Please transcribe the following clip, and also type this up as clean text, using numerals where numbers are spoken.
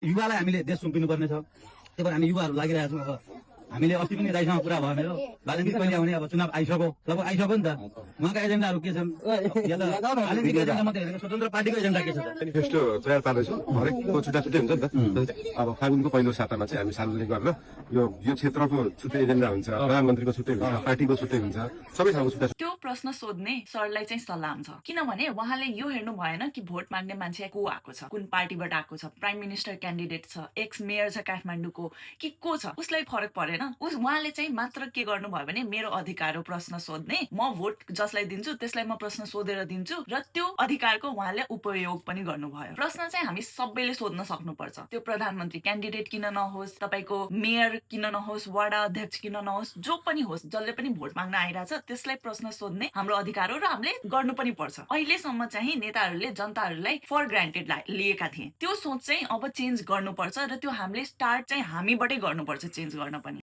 युवालाई हामीले देश सुम्पिनुपर्ने छ। त्यही भएर हामी युवाहरू लागिरहेका छौँ। अब हामीले अस्ति पनि दाइसँग कुरा भयो मेरो, बालनजी कहिले आउने, अब चुनाव आइसक्यो, लगभग आइसक्यो नि त। उहाँका एजेन्डाहरू के छन्? या त बालनजीको एजेन्डा मात्रै हेरेको स्वतन्त्र पार्टीको एजेन्डा के छ त? मेनिफेस्टो तयार पार्दैछौँ। हरेकको छुट्टा छुट्टै हुन्छ नि त। अब फागुनको पहिलो सातामा चाहिँ हामी सार्वजनिक गरेर यो क्षेत्रको छुट्टै एजेन्डा हुन्छ, प्रधानमन्त्रीको छुट्टै हुन्छ, पार्टीको छुट्टै हुन्छ, सबै ठाउँको छुट्टा। त्यो प्रश्न सोध्ने सरलाई चाहिँ सलाम छ, किनभने उहाँले यो हेर्नु भएन कि भोट माग्ने मान्छे को आएको छ, कुन पार्टीबाट आएको छ, प्राइम मिनिस्टर क्यान्डिडेट छ, एक्स मेयर छ काठमाडौँको कि को छ, उसलाई फरक परेन। उहाँले चाहिँ मात्र के गर्नुभयो भने मेरो अधिकार हो प्रश्न सोध्ने, म भोट जसलाई दिन्छु त्यसलाई म प्रश्न सोधेर दिन्छु, र त्यो अधिकारको उहाँले उपयोग पनि गर्नुभयो। प्रश्न चाहिँ हामी सबैले सोध्न सक्नुपर्छ। त्यो प्रधानमन्त्री क्यान्डिडेट किन नहोस्, तपाईको मेयर किन नहोस्, वार्ड अध्यक्ष किन नहोस्, जो पनि होस्, जसले पनि भोट माग्न आइरहेछ त्यसलाई प्रश्न सोध्ने हाम्रो अधिकार हो र हामीले गर्नु पनि पर्छ। अहिलेसम्म चाहिँ नेताहरूले जनताहरूलाई फर ग्रान्टेड लिएका थिए। त्यो सोच चाहिँ अब चेन्ज गर्नुपर्छ र त्यो हामीले स्टार्ट चाहिँ हामीबाटै गर्नुपर्छ चेन्ज गर्न पनि।